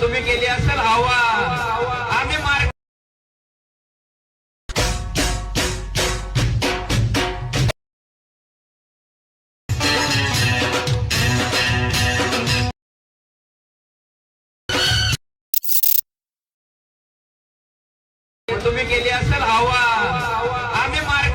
तुम्ही केली असेल हवा आम्ही मार तुम्ही केली असेल हवा आम्ही मार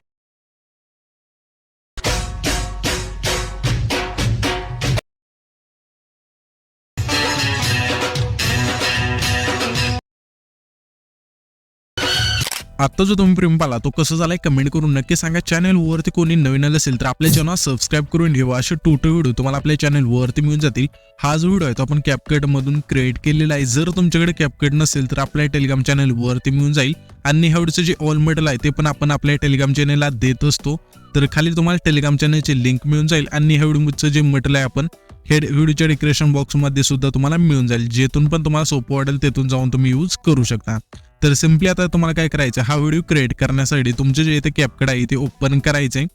आता जो तुम्ही प्रेम पाला तो कसं झालाय कमेंट करून नक्की सांगा। चॅनल वरती कोणी नवीन आलं असेल तर आपल्या चॅनल सबस्क्राईब करून ठेवा। असे टोटल व्हिडिओ तुम्हाला आपल्या चॅनल वरती मिळून जातील। हा जो व्हिडिओ आहे तो आपण कॅपकट मधून क्रिएट केलेला आहे। जर तुमच्याकडे कॅपकट नसेल तर आपल्या टेलिग्राम चॅनल वरती मिळून जाईल आणि ह्या व्हिडिओचं जे ऑल मेडल आहे ते पण आपण आपल्या टेलिग्राम चॅनलला देत असतो। तर खाली तुम्हाला टेलिग्राम चॅनलची लिंक मिळून जाईल आणि ह्या व्हिडिओचं जे मेडल आहे आपण हे व्हिडिओच्या डिस्क्रिप्शन बॉक्स मध्ये सुद्धा तुम्हाला मिळून जाईल। जेथून पण तुम्हाला सोपं वाटेल तेथून जाऊन तुम्ही यूज करू शकता। तर सिंपली आता तुम्हाला काय करायचं, हा व्हिडिओ क्रिएट करण्यासाठी तुमचे जे इथे कॅपकट आहे ते ओपन करायचंय।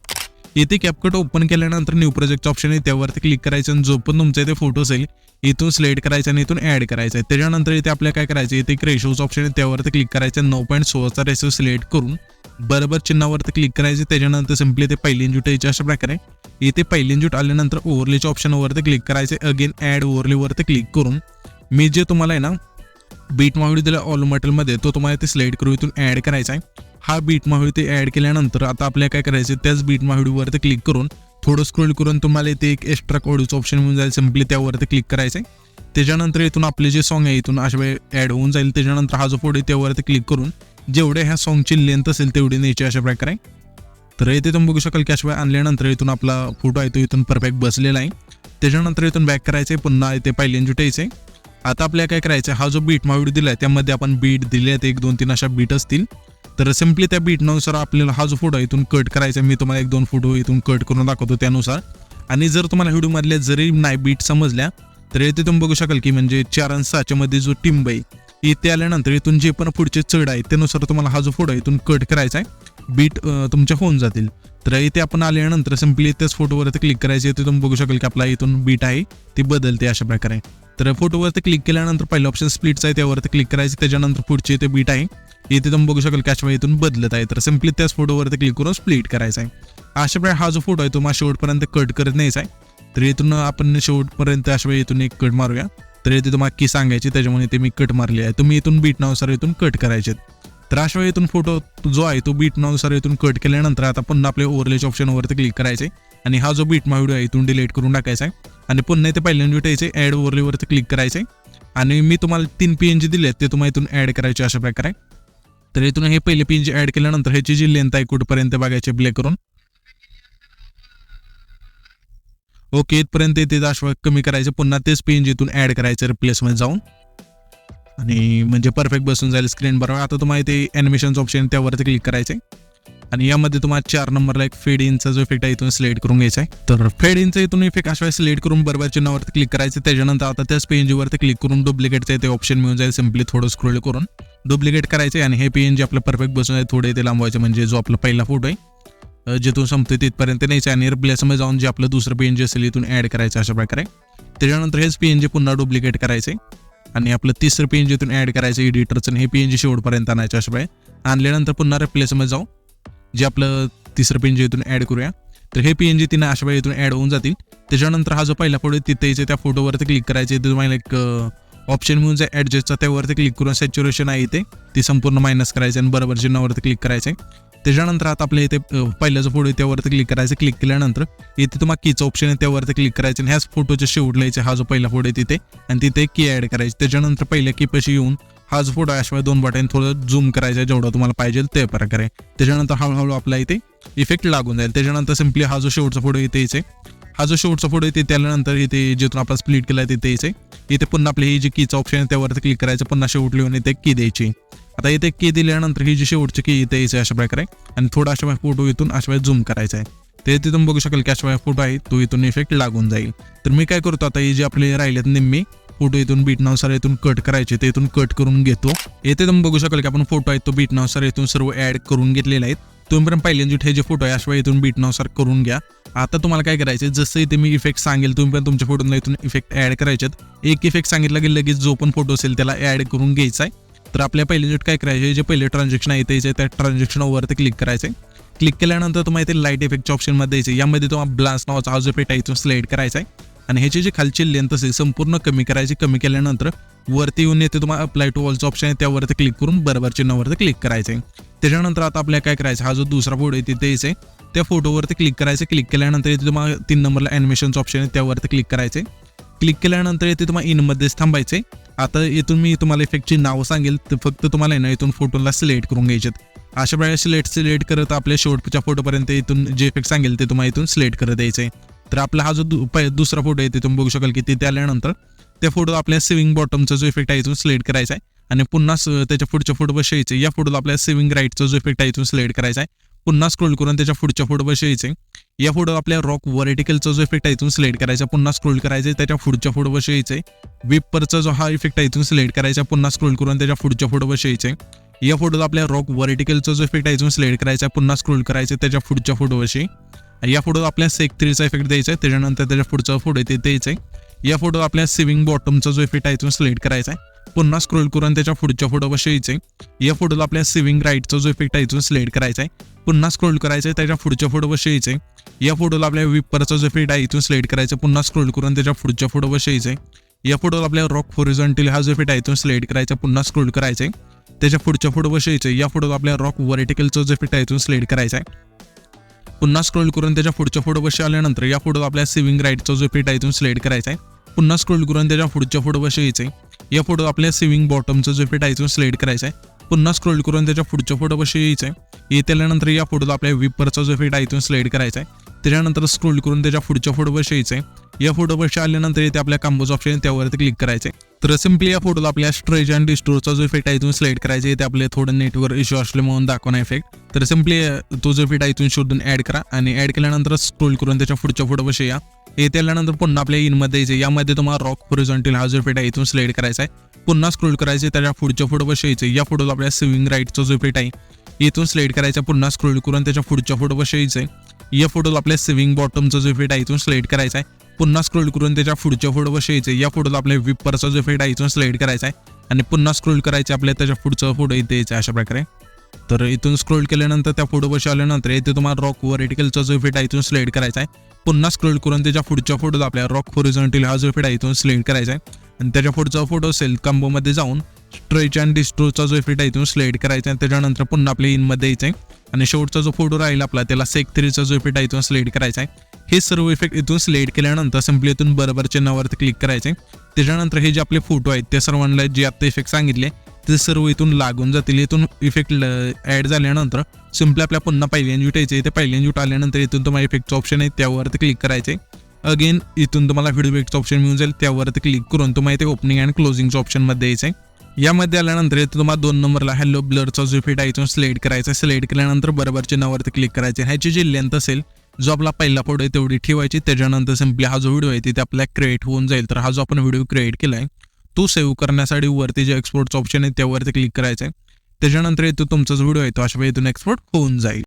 इथे कॅपकट ओपन केल्यानंतर न्यू प्रोजेक्ट ऑप्शन आहे त्यावरती क्लिक करायचं आणि जो पण तुमचा इथे फोटो असेल इथून सिलेक्ट करायचा आणि इथून ऍड करायचा आहे। त्याच्यानंतर इथे आपल्याला काय करायचं, इथे एक रेशोचा ऑप्शन आहे त्यावरती क्लिक करायचं 9.16चा रेशो सिलेक्ट करून बरोबर चिन्हावरती क्लिक करायचे। त्याच्यानंतर सिंपली इथे पहिली इंजूट यायची अशा प्रकारे इथे पहिली इंजूट आल्यानंतर ओव्हरलेच्या ऑप्शनवरती क्लिक करायचे। अगेन ऍड ओव्हरलेवरती क्लिक करून मी जे तुम्हाला आहे ना बीट माहुडी दिला ऑल मटेरियलमध्ये तो तुम्हाला ते सिलेक्ट करून इथून ऍड करायचा आहे। हा बीट माहुडी ते ऍड केल्यानंतर आता आपल्याला काय करायचं, त्याच बीट माहुडीवरती क्लिक करून थोडं स्क्रोल करून तुम्हाला इथे एक एक्स्ट्रा ऑडिओचं ऑप्शन मिळून जाईल। सिंपली त्यावरती क्लिक करायचं आहे। त्याच्यानंतर इथून आपले जे सॉन्ग आहे इथून अशा वेळ ऍड होऊन जाईल। त्याच्यानंतर हा जो फोटो आहे त्यावरती क्लिक करून जेवढे ह्या सॉन्गची लेंथ असेल तेवढी न्यायची अशा प्रकारे। तर इथे तुम्ही बघू शकाल की अशा वेळ आणल्यानंतर इथून आपला फोटो आहे तो इथून परफेक्ट बसलेला आहे। त्याच्यानंतर इथून बॅक करायचं पुन्हा इथे पहिली इंजूट यायचे। आता आपल्याला काय करायचं, हा जो बीट माहुडी दिलाय त्यामध्ये आपण बीट दिले आहेत 1 2 3 अशा बीट असतील। तर सिंपली त्या बीटनुसार आपल्याला हा जो फोटो इथून कट करायचा। मी तुम्हाला 1 2 फोटो इथून कट करून दाखवतो त्यानुसार। आणि जर तुम्हाला व्हिडिओ मधल्या जरी नाही बीट समजल्या तर इथे तुम्ही बघू शकाल की म्हणजे 4 आणि 6च्या मध्ये जो टिंब आहे इथे आल्यानंतर इथून जे पण पुढचे चढ आहे त्यानुसार तुम्हाला हा जो फोटो इथून कट करायचा आहे, बीट तुमच्या होऊन जातील। तर इथे आपण आल्यानंतर सिंपली त्याच फोटोवरती क्लिक करायचे। इथे तुम्ही बघू शकाल की आपला इथून बीट आहे ती बदलते अशा प्रकारे। तर फोटोवरती क्लिक केल्यानंतर पहिलं ऑप्शन स्प्लिटचं आहे त्यावरती क्लिक करायचं। त्याच्यानंतर पुढचे इथे बीट आहे इथे तुम्ही बघू शकाल कॅशवा इथून बदलत आहे। तर सिंपली त्याच फोटोवरती क्लिक करून स्प्लिट करायचा आहे। अशा प्रकारे हा जो फोटो आहे तो मला शेवटपर्यंत कट करत न्यायचा आहे। तर इथून आपण शेवटपर्यंत अशा वेळी इथून एक कट मारूया। तर इथे तुम्हाला की सांगायची त्याच्यामुळे इथे मी कट मारली आहे। तुम्ही इथून बीट नावानुसार इथून कट करायचे। तर अशा वेळी इथून फोटो जो आहे तो बीट नावानुसार इथून कट केल्यानंतर आता पुन्हा आपल्या ओव्हरलेच्या ऑप्शनवरती क्लिक करायचे आणि हा जो बीट मा व्हिडिओ आहे इथून डिलीट करून टाकायचा आहे। आणि पुन्हा इथे पहिल्यांदा यायचे ऍड ओव्हरलेवरती क्लिक करायचे आणि मी तुम्हाला 3 PNG दिले ते तुम्हाला इथून ऍड करायचे अशा प्रकारे। तर इथून हे पहिले PNG ऍड केल्यानंतर ह्याची जी लेंथ आहे कुठपर्यंत बघायचे प्ले करून ओके इथपर्यंत इथे अशा कमी करायचं। पुन्हा तेच PNG इथून ऍड करायचं रिप्लेसमध्ये जाऊन आणि म्हणजे परफेक्ट बसून जाईल स्क्रीन बरोबर। आता तुम्हाला इथे ॲनिमेशनचं ऑप्शन त्यावरती क्लिक करायचे आणि यामध्ये तुम्हाला 4 नंबरला एक फेड इनचा जो इफेक्ट आहे इथून सिलेक्ट करून घ्यायचा आहे। तर फेड इनचा इथून इफेक्ट अशा सिलेक्ट करून बरोबर चिन्हावरती क्लिक करायचं। त्याच्यानंतर आता त्याच PNG वरती क्लिक करून डुप्लिकेटचं इथे ऑप्शन मिळून जाईल। सिंपली थोडं स्क्रोल करून डुप्लिकेट करायचे आणि हे PNG आपलं परफेक्ट बसून आहे थोडे इथे लांबवायचे म्हणजे जो आपला पहिला फोटो आहे जिथून संपतो तिथपर्यंत न्यायचं आणि रिप्लेसमध्ये जाऊन जे आपलं दुसरं PNG असेल इथून ऍड करायचं अशा प्रकारे। त्याच्यानंतर हेच PNG पुन्हा डुप्लिकेट करायचे आणि आपलं तिसरं PNG इथून ऍड करायचं एडिटरचं हे PNG शेवटपर्यंत आणायचं अशा प्रकारे। आणल्यानंतर पुन्हा रिप्लेसमध्ये जाऊ जे आपलं तिसरं PNG इथून ऍड करूया। तर हे PNG तिने अशा वेळी इथून ऍड होऊन जातील। त्याच्यानंतर हा जो पहिला फोटो तिथे यायचे त्या फोटोवरती क्लिक करायचे। तुम्हाला एक ऑप्शन मिळून जाईल ऍडजस्टचा त्यावरती क्लिक करून सॅच्युरेशन आहे इथे ती संपूर्ण मायनस करायचे आणि बरोबर चिन्हावरती क्लिक करायचे। त्याच्यानंतर आता आपल्या इथे पहिला जो फोटो आहे त्यावरती क्लिक करायचं। क्लिक केल्यानंतर इथे तुम्हाला कीचं ऑप्शन आहे त्यावरती क्लिक करायचं आणि ह्याच फोटोच्या शेवटला यायचे हा जो पहिला फोटो आहे तिथे आणि तिथे की ऍड करायची। त्याच्यानंतर पहिल्या कीपाशी येऊन हा जो फोटो अशा 2 बटन थोडं झूम करायचा जेवढा तुम्हाला पाहिजे ते प्रकारे। त्याच्यानंतर हळूहळू आपला इथे इफेक्ट लागून जाईल। त्याच्यानंतर सिंपली हा जो शेवटचा फोटो इथे यायचे हा जो शेवटचा फोटो इथे त्यानंतर इथे जिथून आपण स्प्लिट केला तिथे यायचे। इथे पुन्हा आपली ही जी कीचं ऑप्शन आहे त्यावरती क्लिक करायचं पुन्हा शेवट लिहून इथे की द्यायची। आता इथे की दिल्यानंतर ही जी शेवटची की इथे यायची अशा प्रकारे आणि थोडा अशा फोटो इथून अशा झूम करायचा आहे। ते तुम्ही बघू शकाल की अशा फोटो आहे तो इथून इफेक्ट लागून जाईल। तर मी काय करतो आता ही जी आपले राहिलेत निम्मी फोटो इथून बीट नावानुसार इथून कट करायचे ते इथून कट करून घेतो। येथे तुम्ही बघू शकाल की आपण फोटो आहे तो बीट नावानुसार इथून सर्व ऍड करून घेतलेला आहे। तुम्ही पण पहिल्यांदा हे जे फोटो आहे अशा इथून बीट नावानुसार करून घ्या आता तुम्हाला काय करायचं, जसं इथे मी इफेक्ट सांगेल तुम्ही पण तुमच्या फोटोला इथून इफेक्ट ॲड करायच्यात. एक इफेक्ट सांगितला की लगेच जो पण फोटो असेल त्याला ॲड करून घ्यायचा आहे. तर आपल्या पहिल्या काय करायचे, जे पहिले ट्रान्झॅक्शन आहे त्याचे त्या ट्रान्झॅक्शनवरती क्लिक करायचं आहे. क्लिक केल्यानंतर तुम्हाला इथे लाईट इफेक्टच्या ऑप्शनमध्ये द्यायचे. यामध्ये तुम्हाला ब्लास्ट नावाचा हा जो इफेक्ट आहे इथून सिलेक्ट करायचा आहे आणि ह्याची जी खालची लेंथ असेल संपूर्ण कमी करायची. कमी केल्यानंतर वरती येऊन येते तुम्हाला अप्लाय टू ऑलचा ऑप्शन आहे त्यावरती क्लिक करून बरोबर चिन्हावरती क्लिक करायचं आहे. त्याच्यानंतर आता आपल्याला काय करायचं, हा जो दुसरा फोटो आहे तिथे द्यायचा आहे, त्या फोटोवरती क्लिक करायचं. क्लिक केल्यानंतर इथे तुम्हाला 3 नंबरला ॲनिमेशनचं ऑप्शन आहे त्यावरती क्लिक करायचं. क्लिक केल्यानंतर इथे तुम्हाला इनमध्येच थांबायचे. आता इथून मी तुम्हाला इफेक्टची नावं सांगेल, तर फक्त तुम्हाला ना इथून फोटोला सिलेक्ट करून घ्यायचे. अशा प्रकारे सिलेक्ट करत आपल्या शेवटच्या फोटोपर्यंत इथून जे इफेक्ट सांगेल ते तुम्हाला इथून सिलेक्ट करत द्यायचं आहे. तर आपला हा जो दुसरा फोटो आहे ते तुम्ही बघू शकाल की तिथे आल्यानंतर त्या फोटो आपल्या सेव्हिंग बॉटमचा जो इफेक्ट आहे इथून सिलेक्ट करायचा आहे आणि पुन्हा त्याच्या पुढच्या फोटो बसायचं. या फोटोला आपल्या सेव्हिंग राईटचा जो इफेक्ट आहे इथून सिलेक्ट करायचा आहे. पुन्हा स्क्रोल करून त्याच्या पुढच्या फोटो बसायचे. या फोटो आपल्या रॉक व्हर्टिकलचा जो इफेक्ट आहे इथून सिलेक्ट करायचा. पुन्हा स्क्रोल करायचे, त्याच्या पुढच्या फोटो बसायचे. विपरचा जो हा इफेक्ट आहे इथून सिलेक्ट करायचा. पुन्हा स्क्रोल करून त्याच्या पुढच्या फोटो बसायचे. या फोटोला आपल्या रॉक व्हर्टिकलचा जो इफेक्ट आहे इथून सिलेक्ट करायचा. पुन्हा स्क्रोल करायचे, त्याच्या पुढच्या फोटो बशी. या फोटोला आपल्या सेक 3चा इफेक्ट द्यायचा आहे. त्याच्यानंतर त्याच्या पुढचा फोटो आहे ते द्यायचा आहे. या फोटो आपल्या सेव्हिंग बॉटमचा जो इफेक्ट आहे इथून सिलेक्ट करायचा आहे. पुन्हा स्क्रोल करून त्याच्या पुढच्या फोटो बसायचे. या फोटोला आपल्या सेव्हिंग राईटचा जो इफेक्ट आहे इथून सिलेक्ट करायचा आहे. पुन्हा स्क्रोल करायचं, त्याच्या पुढच्या फोटो बसायचे. या फोटोला आपल्या विपरचा जो इफेक्ट आहे इथून सिलेक्ट करायचं. पुन्हा स्क्रोल करून त्याच्या पुढच्या फोटो बसायचे. या फोटोला आपल्या रॉक हॉरिझॉन्टल हा जो इफेक्ट आहे इथून सिलेक्ट करायचा. पुन्हा स्क्रोल करायचे, त्याच्या पुढच्या फोटो बसायचे. या फोटोला आपल्या रॉक व्हर्टिकलचा जो इफेक्ट आहे इथून सिलेक्ट करायचा आहे. पुन्हा स्क्रोल करून त्याच्या पुढच्या फोटो बशी आल्यानंतर या फोटोला आपल्या सेव्हिंग राईटचा जो इफेक्ट आहे इथून सिलेक्ट करायचा आहे. पुन्हा स्क्रोल करून त्याच्या पुढच्या फोटो बसायचे. या फोटो आपल्या सेव्हिंग बॉटमचा जो इफेक्ट आहे इथून सिलेक्ट करायचा आहे. पुन्हा स्क्रोल करून त्याच्या पुढच्या फोटो बसायचे. येथे आल्यानंतर या फोटोला आपल्या विपरचा जो इफेक्ट आहे इथून सिलेक्ट करायचा आहे. त्याच्यानंतर स्क्रोल करून त्याच्या पुढच्या फोटो बसायचे. या फोटो बशी आल्यानंतर इथे आपल्या कॉम्बोचा ऑप्शन आहे त्यावरती क्लिक करायचे. तर सिम्पली या फोटोला आपल्या स्ट्रेच अँड डिस्टोरचा जो इफेक्ट आहे इथून सिलेक्ट करायचे. इथे आपले थोडं नेटवर्क इश्यू असल्यामुळे दाखवणार इफेक्ट. तर सिम्पली तो जो इफेक्ट आहे इथून शोधून ॲड करा आणि ॲड केल्यानंतर स्क्रोल करून त्याच्या पुढच्या फोटो बशी या. येथे आल्यानंतर पुन्हा आपल्या इनमध्ये यायचे. यामध्ये तुम्हाला रॉक हॉरिझॉन्टल हा जो इफेक्ट आहे इथून सिलेक्ट करायचा आहे. पुन्हा स्क्रोल करायचे, त्याच्या पुढच्या फोटो बसायचे. या फोटोला आपल्या सेव्हिंग राईटचा जो इफेक्ट आहे इथून सिलेक्ट करायचा. पुन्हा स्क्रोल करून त्याच्या पुढच्या फोटो बसायचे. या फोटोला आपल्या सेव्हिंग बॉटमचा जो इफेक्ट आहे इथून सिलेक्ट करायचा आहे. पुन्हा स्क्रोल करून त्याच्या पुढच्या फोटो बसायचे. या फोटोला आपल्या विपरचा जो इफेक्ट आहे इथून सिलेक्ट करायचा आहे आणि पुन्हा स्क्रोल करायचे आपल्या त्याच्या पुढचा फोटो इथे यायचा अशा प्रकारे. तर इथून स्क्रोल केल्यानंतर त्या फोटो बशी आल्यानंतर इथे तुम्हाला रॉक व्हर्टिकलचा जो इफेक्ट आहे इथून सिलेक्ट करायचा आहे. पुन्हा स्क्रोल करून त्याच्या पुढच्या फोटोला आपल्या रॉक हॉरिझॉन्टल हा जो इफेक्ट आहे इथून सिलेक्ट करायचा आहे आणि त्याच्या पुढचा फोटो असेल कॉम्बोमध्ये जाऊन स्ट्रेच अँड डिस्टोरचा जो इफेक्ट आहे इथून सिलेक्ट करायचा आहे. त्याच्यानंतर पुन्हा आपल्या इनमध्ये यायचं आहे आणि शेवटचा जो फोटो राहील आपला त्याला सेक 3चा जो इफेक्ट आहे इथून सिलेक्ट करायचा आहे. हे सर्व इफेक्ट इथून सिलेक्ट केल्यानंतर सिम्पली इथून बरोबर चिन्हावरती क्लिक करायचे. त्याच्यानंतर हे जे आपले फोटो आहेत त्या सर्वांना जे आता इफेक्ट सांगितले ते सर्व इथून लागून जातील. इथून इफेक्ट ॲड झाल्यानंतर सिम्पली आपल्या पुन्हा पहिल्यांदा यायचे. ते पहिल्यांदा आल्यानंतर इथून तुम्हाला इफेक्टचं ऑप्शन आहे त्यावरती क्लिक करायचे. अगेन इथून तुम्हाला व्हिडिओ इफेक्टचं ऑप्शन मिळून जाईल. त्यावरती क्लिक करून तुम्हाला इथे ओपनिंग अँड क्लोजिंगच्या ऑप्शनमध्ये यायचं आहे. यामध्ये आल्यानंतर इथे तुम्हाला 2 नंबरला हॅलो ब्लरचा जो इफेक्ट आहे इथून सिलेक्ट करायचा. सिलेक्ट केल्यानंतर बरोबर चिन्हावरती क्लिक करायचे. ह्याची जी लेंथ असेल जो आपला पहिला फोटो आहे तेवढी ठेवायची. त्याच्यानंतर सिम्पली हा जो व्हिडिओ आहे तिथे आपला क्रिएट होऊन जाईल. तर हा जो आपण व्हिडिओ क्रिएट केला आहे तो सेव्ह करण्यासाठी वरती जे एक्सपोर्टचं ऑप्शन आहे त्यावरती क्लिक करायचं आहे. त्याच्यानंतर इथून तुमचा जो व्हिडिओ आहे तो अशा इथून एक्सपोर्ट होऊन जाईल.